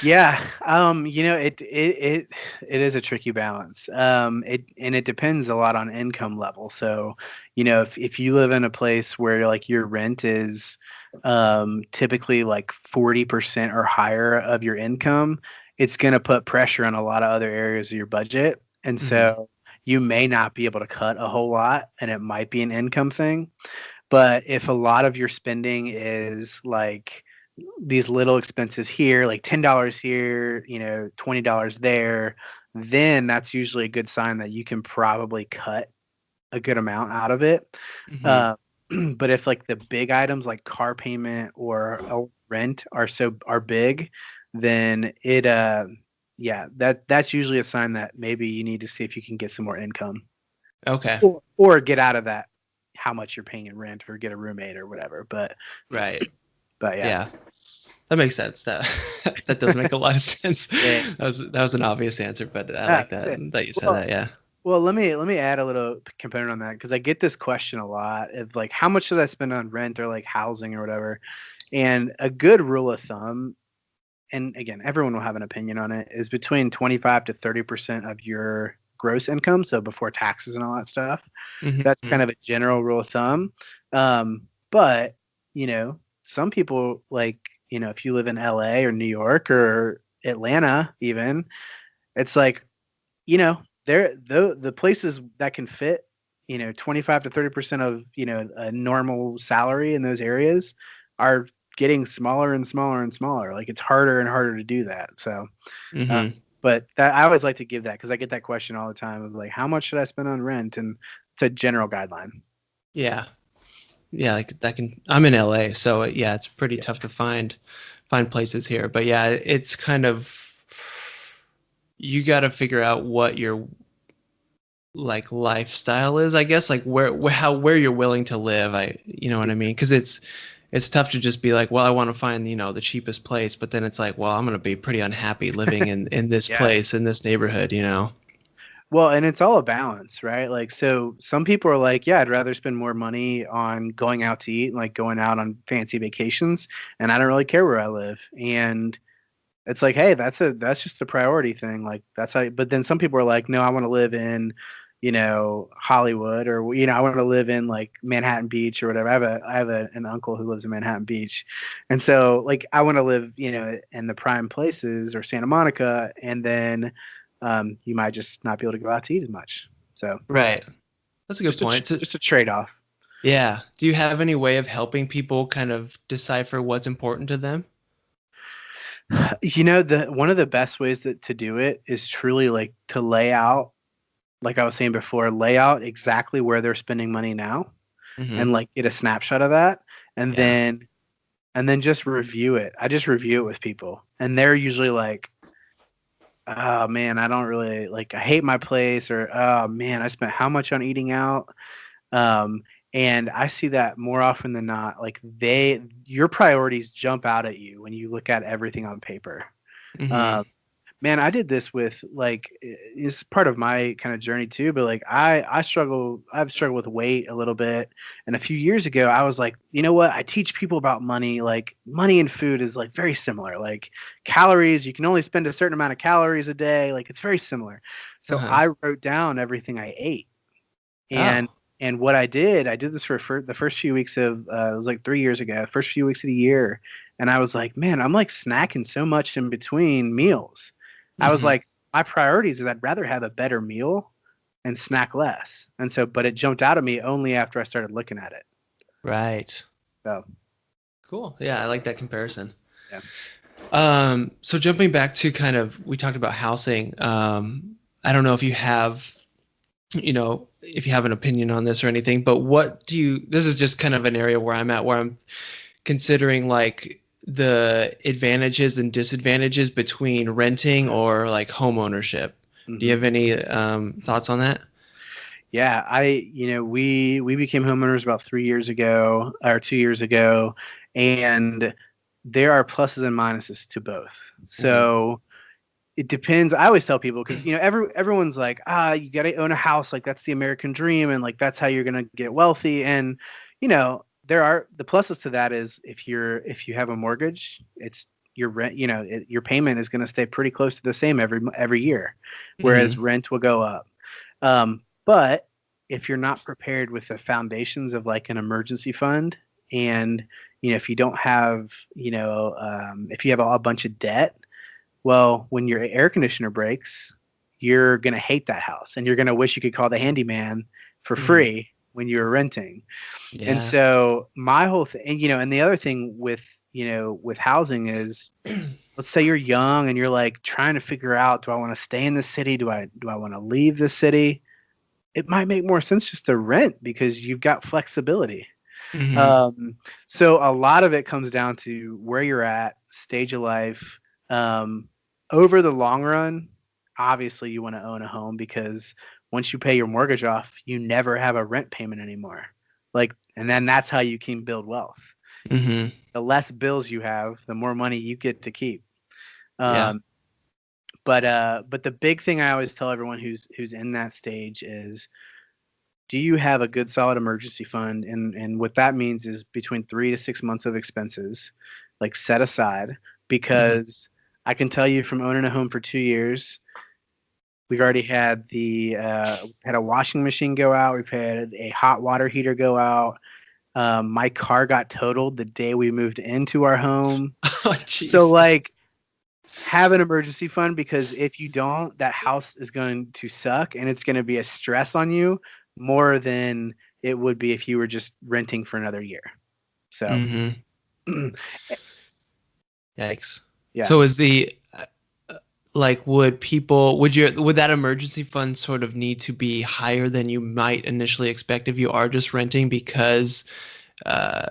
Yeah, it is a tricky balance. It depends a lot on income level. So, if you live in a place where like your rent is typically like 40% or higher of your income, it's going to put pressure on a lot of other areas of your budget. And Hmm. so you may not be able to cut a whole lot, and it might be an income thing. But if a lot of your spending is like these little expenses here, like $10 here, $20 there, then that's usually a good sign that you can probably cut a good amount out of it. Hmm. Uh, but if like the big items like car payment or rent are big, then yeah, that's usually a sign that maybe you need to see if you can get some more income Okay. or get out of that how much you're paying in rent or get a roommate or whatever. Right. But yeah. Yeah. That makes sense. That that does make a lot of sense. Yeah. That was an obvious answer, but I like That's that it. that you said Well, that. Yeah. well, let me add a little component on that because I get this question a lot of like how much should I spend on rent or like housing or whatever. And a good rule of thumb, and again, everyone will have an opinion on it, is between 25 to 30% of your gross income, so before taxes and all that stuff. That's Hmm. kind of a general rule of thumb. But some people like if you live in LA or New York or Atlanta, even it's like they're the places that can fit 25 to 30% of a normal salary in those areas are getting smaller and smaller and smaller. Like it's harder and harder to do that. So uh, Hmm. but that I always like to give that because I get that question all the time of like how much should I spend on rent, and it's a general guideline. Yeah. Yeah. Like that can. I'm in LA, so yeah, it's pretty Yeah. tough to find places here. But yeah, it's kind of you got to figure out what your like lifestyle is, I guess, like where you're willing to live. You know what I mean? Because it's tough to just be like, well, I want to find the cheapest place, but then it's like, well, I'm gonna be pretty unhappy living in this Yeah. place in this neighborhood. Well, and it's all a balance, right? Like, so some people are like, yeah, I'd rather spend more money on going out to eat, like going out on fancy vacations, and I don't really care where I live. And it's like, hey, that's just a priority thing. Like that's how. But then some people are like, no, I want to live in, Hollywood, or I want to live in like Manhattan Beach or whatever. An uncle who lives in Manhattan Beach, and so like I want to live, in the prime places or Santa Monica, and then you might just not be able to go out to eat as much. So Right. That's a good point. just a trade off. Yeah. Do you have any way of helping people kind of decipher what's important to them? The one of the best ways to do it is truly like to lay out, like I was saying before, lay out exactly where they're spending money now and Hmm. like get a snapshot of that and Yeah. then just review it. I just review it with people and they're usually like, oh man, I don't really like I hate my place, or oh man, I spent how much on eating out. Um, and I see that more often than not. Like your priorities jump out at you when you look at everything on paper. Hmm. Um, Man, I did this with like it's part of my kind of journey too, but like I've struggled with weight a little bit. And a few years ago I was like, you know what? I teach people about money. Like money and food is like very similar. Like calories, you can only spend a certain amount of calories a day. Like it's very similar. So Uh-huh. I wrote down everything I ate. And Oh. what I did this for the first few weeks of it was like 3 years ago, first few weeks of the year, and I was like, man, I'm like snacking so much in between meals. I was Hmm. like, my priorities is I'd rather have a better meal and snack less. And so, but it jumped out at me only after I started looking at it. Right. So Cool. Yeah, I like that comparison. yeah. So jumping back to kind of, we talked about housing. I don't know if you have an opinion on this or anything, but this is just kind of an area where I'm at, where I'm considering like the advantages and disadvantages between renting or like home ownership. Do you Hmm. have any thoughts on that? Yeah, we became homeowners about 3 years ago or 2 years ago, and there are pluses and minuses to both. Hmm. So It depends. I always tell people because everyone's like, you got to own a house, like that's the American dream, and like that's how you're gonna get wealthy. And there are the pluses to that is if you have a mortgage, it's your rent. Your payment is gonna stay pretty close to the same every year, whereas Mm-hmm. rent will go up. But if you're not prepared with the foundations of like an emergency fund, and if you don't have, if you have a bunch of debt, well, when your air conditioner breaks, you're going to hate that house and you're going to wish you could call the handyman for Mm-hmm. free when you were renting. And Yeah. so my whole thing, and the other thing with housing is, let's say you're young and you're like trying to figure out, do I want to stay in the city? Do I want to leave the city? It might make more sense just to rent because you've got flexibility. Mm-hmm. Um, so a lot of it comes down to where you're at, stage of life. Um, Over the long run, obviously you want to own a home because once you pay your mortgage off, you never have a rent payment anymore. And then that's how you can build wealth. Mm-hmm. The less bills you have, the more money you get to keep. Yeah. Um, but the big thing I always tell everyone who's in that stage is, do you have a good solid emergency fund? And what that means is between 3 to 6 months of expenses, like set aside, Mm-hmm. because I can tell you from owning a home for 2 years, we've already had had a washing machine go out, we've had a hot water heater go out. My car got totaled the day we moved into our home. Oh, So jeez. like, have an emergency fund, because if you don't, that house is going to suck and it's going to be a stress on you more than it would be if you were just renting for another year. So, Mm-hmm. Yikes. yeah. So is the like would that emergency fund sort of need to be higher than you might initially expect if you are just renting because uh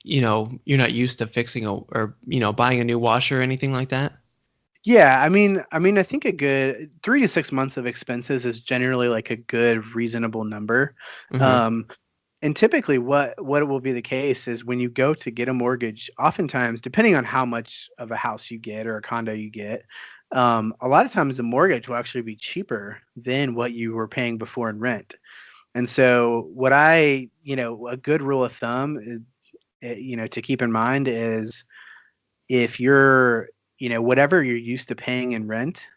you're not used to fixing or buying a new washer or anything like that? Yeah, I think a good 3 to 6 months of expenses is generally like a good reasonable number. Mm-hmm. Um, and typically what will be the case is when you go to get a mortgage, oftentimes, depending on how much of a house you get or a condo you get, a lot of times the mortgage will actually be cheaper than what you were paying before in rent. And so a good rule of thumb is, to keep in mind is, if whatever you're used to paying in rent,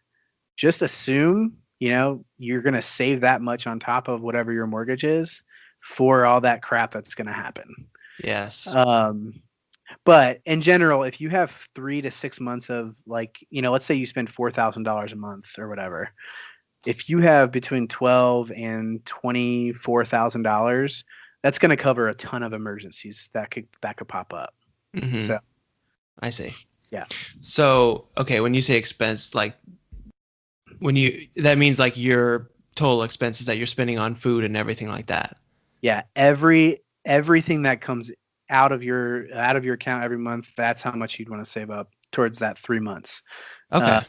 just assume, you're going to save that much on top of whatever your mortgage is for all that crap that's going to happen. Yes. Um, but in general, if you have 3 to 6 months of, like, let's say you spend $4,000 a month or whatever, if you have between 12 and $24,000, that's going to cover a ton of emergencies that could pop up. Mm-hmm. So I see. yeah. So okay, when you say expense, like that means like your total expenses that you're spending on food and everything like that. Yeah, everything that comes out of your account every month, that's how much you'd want to save up towards that 3 months. Uh,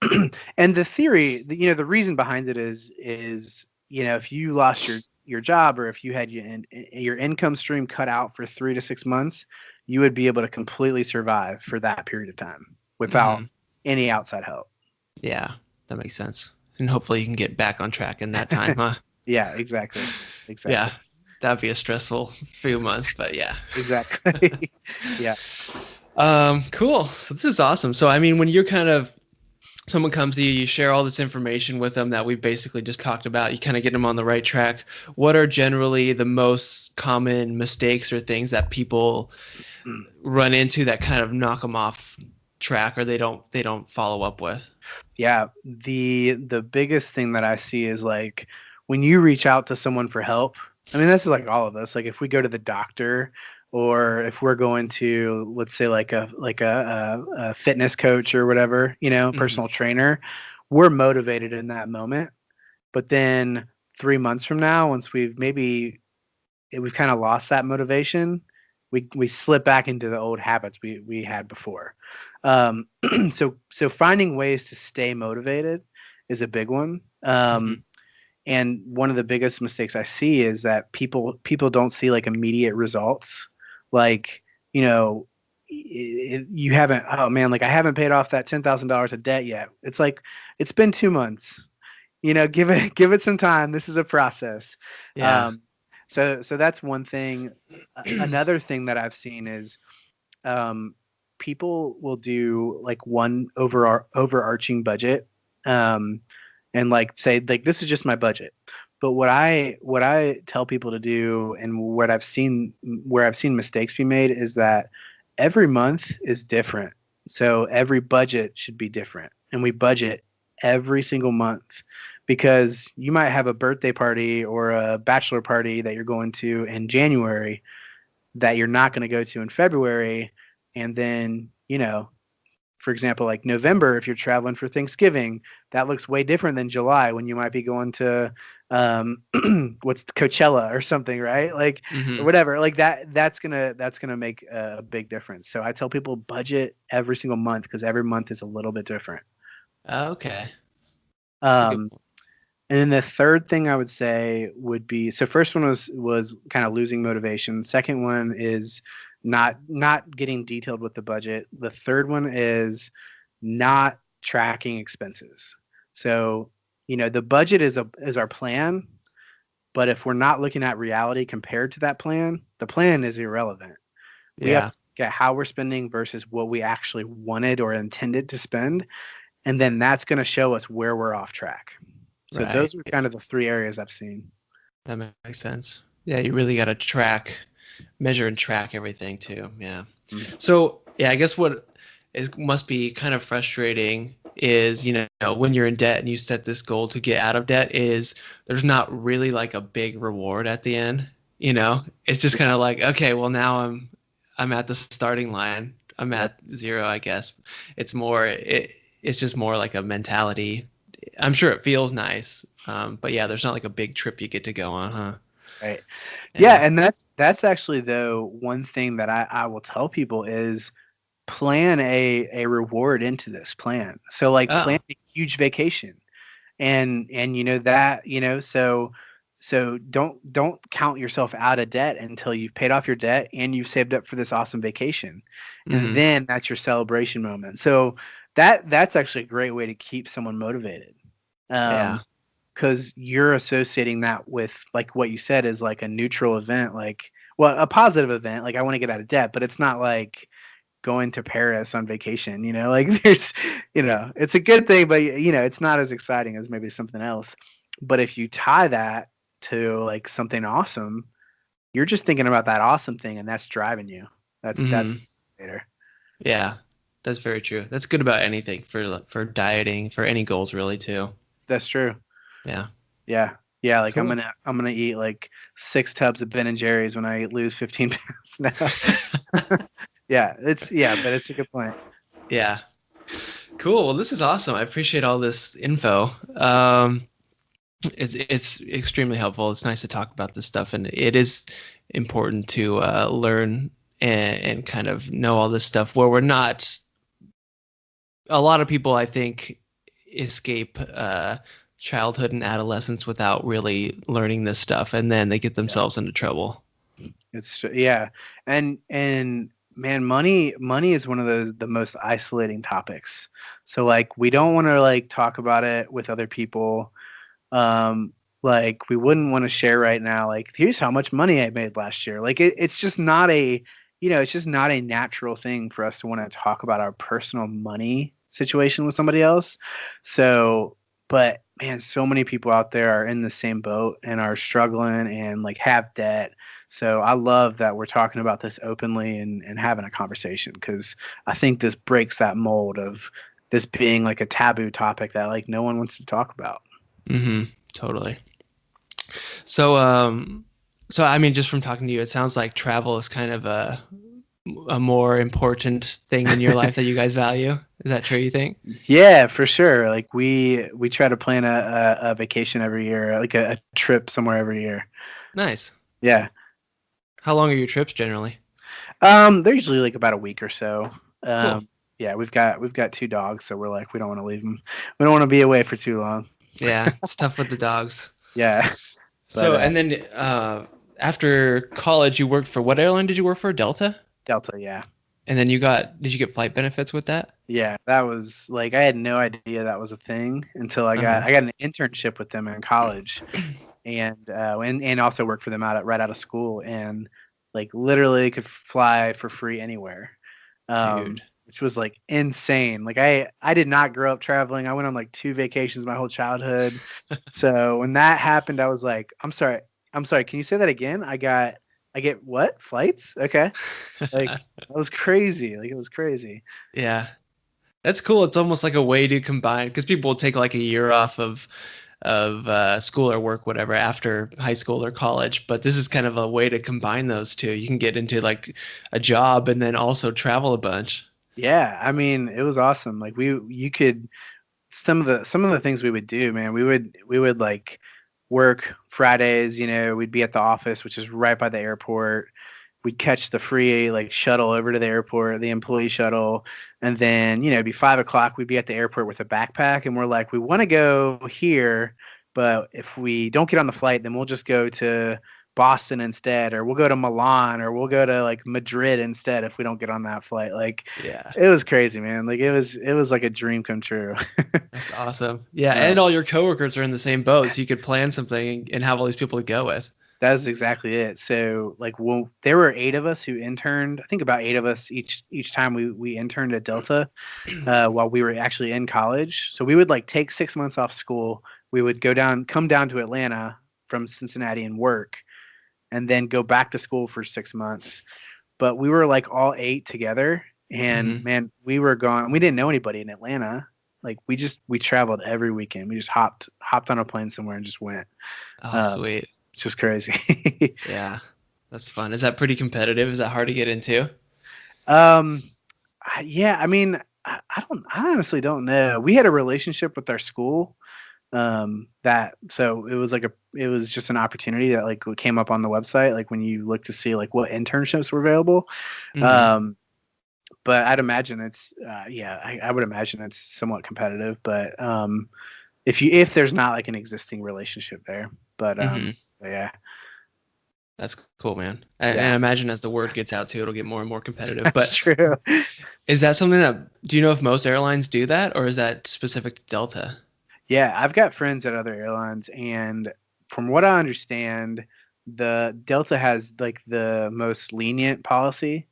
Okay. and the theory, the reason behind it is if you lost your job, or if you had your income stream cut out for 3 to 6 months, you would be able to completely survive for that period of time without Mm-hmm. any outside help. Yeah, that makes sense. And hopefully you can get back on track in that time, huh? Yeah, exactly, Yeah, exactly, that'd be a stressful few months, but yeah. exactly. Yeah. Cool. So this is awesome. So I mean, when you're kind of someone comes to you, you share all this information with them that we've basically just talked about, you kind of get them on the right track. What are generally the most common mistakes or things that people run into that kind of knock them off track or they don't follow up with? Yeah, the biggest thing that I see is, like, when you reach out to someone for help. I mean, this is like all of us. Like, if we go to the doctor, or if we're going to, let's say, like a fitness coach or whatever, Mm-hmm. personal trainer, we're motivated in that moment. But then 3 months from now, once we've kind of lost that motivation, we slip back into the old habits we had before. Um, so finding ways to stay motivated is a big one. Mm-hmm. And one of the biggest mistakes I see is that people don't see like immediate results. Like, you know, you haven't, oh man, like I haven't paid off that $10,000 of debt yet. It's like, it's been 2 months, give it some time. This is a process. Yeah. Um, so that's one thing. Another thing that I've seen is, um, people will do like one overarching budget, um, and like say like this is just my budget. But what I tell people to do, and what I've seen where I've seen mistakes be made, is that every month is different. So every budget should be different, and we budget every single month, because you might have a birthday party or a bachelor party that you're going to in January that you're not going to go to in February. And then, for example, like November, if you're traveling for Thanksgiving, that looks way different than July when you might be going to, um, what's Coachella or something, right? Like, or Hmm. whatever. Like that's gonna make a big difference. So I tell people budget every single month, because every month is a little bit different. Okay. That's a good Um, point. And then the third thing I would say would be, so first one was kind of losing motivation. Second one is not getting detailed with the budget. The third one is not tracking expenses. So, the budget is our plan, but if we're not looking at reality compared to that plan, the plan is irrelevant. We have Yeah. to look at how we're spending versus what we actually wanted or intended to spend, and then that's going to show us where we're off track. So Right. those are kind of the three areas I've seen. That makes sense. Yeah, you really got to measure and track everything too. Yeah. Mm. So yeah, I guess what is must be kind of frustrating is, when you're in debt and you set this goal to get out of debt, is there's not really like a big reward at the end. It's just kind Yeah. of like, okay, well now I'm at the starting line. I'm Yep. at zero, I guess. It's just more like a mentality. I'm sure it feels nice, but yeah, there's not like a big trip you get to go on, huh? Right. Yeah, Yeah. and that's actually, though, one thing that I will tell people is plan a reward into this plan. So like plan Oh. a huge vacation. And that, so don't count yourself out of debt until you've paid off your debt and you've saved up for this awesome vacation. And Hmm. then that's your celebration moment. So that's actually a great way to keep someone motivated. Yeah. Because you're associating that with, like, what you said is like a neutral event, like, well, a positive event, like I want to get out of debt, but it's not like going to Paris on vacation, like there's, it's a good thing, but it's not as exciting as maybe something else. But if you tie that to like something awesome, you're just thinking about that awesome thing, and that's driving you. That's Hmm. the motivator. Yeah. That's very true. That's good about anything for dieting, for any goals really too. That's true. Yeah. Yeah. Yeah, like Cool. I'm gonna eat like 6 tubs of Ben and Jerry's when I lose 15 pounds now. Yeah, but it's a good point. Yeah. Cool. Well, this is awesome. I appreciate all this info. It's extremely helpful. It's nice to talk about this stuff, and it is important to learn and kind of know all this stuff where we're not. A lot of people, I think, escape childhood and adolescence without really learning this stuff, and then they get Yeah. themselves into trouble. Yeah. And man, money is one of the most isolating topics. So like we don't want to like talk about it with other people. Um like we wouldn't want to share right now, like, here's how much money I made last year. Like it's just not a, it's just not a natural thing for us to want to talk about our personal money situation with somebody else. So, but man, so many people out there are in the same boat and are struggling and like have debt. So I love that we're talking about this openly and having a conversation, because I think this breaks that mold of this being like a taboo topic that like no one wants to talk about. Hmm. Totally. So, so I mean, just from talking to you, it sounds like travel is kind of a more important thing in your life that you guys value. Is that true, you think? Yeah, for sure. Like we try to plan a vacation every year, like a trip somewhere every year. Nice. Yeah. How long are your trips generally? They're usually like about a week or so. Cool. Yeah, we've got 2 dogs, so we're like we don't want to leave them. We don't want to be away for too long. Yeah, it's tough with the dogs. Yeah, but So, and then after college, you worked for what airline did you work for? Delta? Delta, yeah. And then did you get flight benefits with that? Yeah, that was like I had no idea that was a thing until Uh-huh. I got an internship with them in college, and also worked for them right out of school, and like literally could fly for free anywhere, Dude. which was like insane. Like I did not grow up traveling. I went on like 2 vacations my whole childhood. So when that happened, I was like, I'm sorry. Can you say that again? I get what flights? Okay, like that was crazy. Like it was crazy. Yeah. That's cool. It's almost like a way to combine because people will take like a year off of school or work, whatever, after high school or college. But this is kind of a way to combine those two. You can get into like a job and then also travel a bunch. Yeah, I mean, it was awesome. Like you could some of the things we would do, man. We would like work Fridays. You know, we'd be at the office, which is right by the airport. We'd catch the free like shuttle over to the airport, the employee shuttle, and then it'd be 5 o'clock. We'd be at the airport with a backpack, and we're like, we want to go here, but if we don't get on the flight, then we'll just go to Boston instead, or we'll go to Milan, or we'll go to like Madrid instead if we don't get on that flight. Like, Yeah. it was crazy, man. Like it was like a dream come true. That's awesome. Yeah, Uh, and all your coworkers are in the same boat, so you could plan something and have all these people to go with. That's exactly it. So like there were 8 of us who interned. I think about 8 of us each time we interned at Delta while we were actually in college. So we would like take 6 months off school. We would come down to Atlanta from Cincinnati and work, and then go back to school for 6 months. But we were like all 8 together, and Hmm. man, we were gone. We didn't know anybody in Atlanta. Like we traveled every weekend. We just hopped on a plane somewhere and just went. Oh, Um, sweet. it's just crazy. Yeah, that's fun. Is that pretty competitive? Is that hard to get into? um, yeah, I mean, I honestly don't know. We had a relationship with our school. That so it was just an opportunity that like came up on the website, like when you look to see like what internships were available. Hmm. Um, but I'd imagine it's I would imagine it's somewhat competitive, but if there's not like an existing relationship there, Hmm. but yeah, That's cool, man. And yeah, I imagine as the word gets out too, it'll get more and more competitive. that's But true. is that something do you know if most airlines do that, or is that specific to Delta? Yeah, I've got friends at other airlines, and from what I understand, the Delta has like the most lenient policy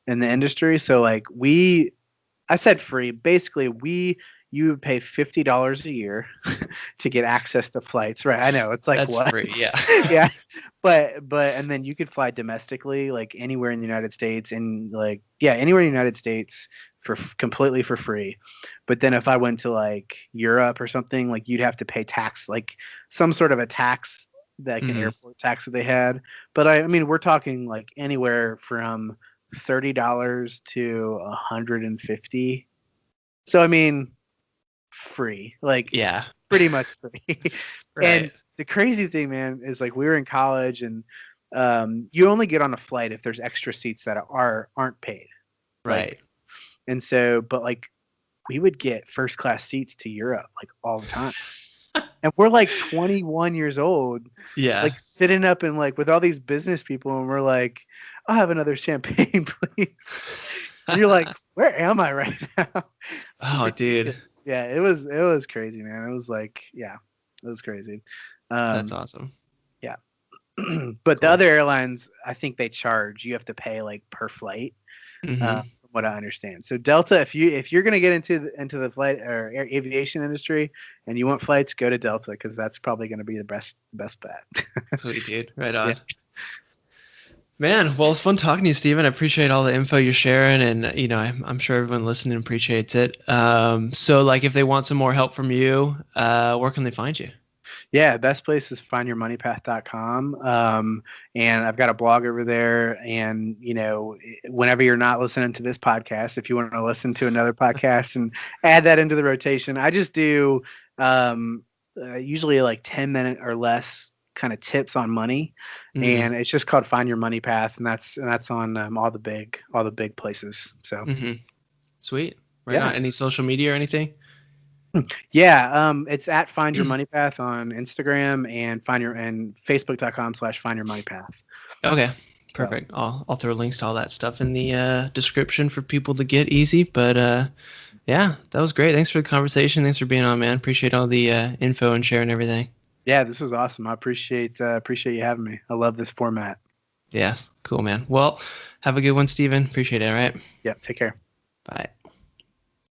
in the industry. So like I said free. Basically, you would pay $50 a year to get access to flights. Right? I know it's like That's what? free, yeah. Yeah, but and then you could fly domestically, like anywhere in the United States, and like anywhere in the United States for completely for free. But then if I went to like Europe or something, like you'd have to pay tax, like some sort of a tax, like an Hmm. airport tax that they had. But I mean, we're talking like anywhere from $30 to 150. So I mean, free, like Yeah, pretty much free. And right, the crazy thing, man, is like we were in college, and you only get on a flight if there's extra seats that aren't paid. Like, right. and so, but like we would get first class seats to Europe like all the time. And we're like 21 years old, Yeah. like sitting up and like with all these business people, and we're like, I'll have another champagne, please. And you're like, where am I right now? Oh, dude, Ridiculous. Yeah, it was crazy, man. It was like, yeah, it was crazy. that's Um, awesome. yeah. But the Cool. other airlines, I think they charge. You have to pay like per flight, Hmm. from what I understand. So Delta, if you're gonna get into the flight or aviation industry and you want flights, go to Delta because that's probably gonna be the best bet. Sweet, dude. Right Yeah. on. Man, well, it's fun talking to you, Steven. I appreciate all the info you're sharing, and I'm sure everyone listening appreciates it. So, like, if they want some more help from you, where can they find you? Yeah, best place is findyourmoneypath.com. And I've got a blog over there. And, whenever you're not listening to this podcast, if you want to listen to another podcast and add that into the rotation, I just do usually like 10-minute or less kind of tips on money. Hmm. And it's just called Find Your Money Path. And that's on all the big places. So, Hmm. Sweet. Right yeah. on. Any social media or anything? Yeah, it's at Find Your Money Path on Instagram and Facebook.com/Find Your Money Path. Okay. So Perfect. I'll throw links to all that stuff in the description for people to get easy. But yeah, that was great. Thanks for the conversation. Thanks for being on, man. Appreciate all the info and sharing everything. yeah, this was awesome. I appreciate you having me. I love this format. Yeah, cool, man. Well, have a good one, Steven. Appreciate it. All right. Yeah, take care. Bye.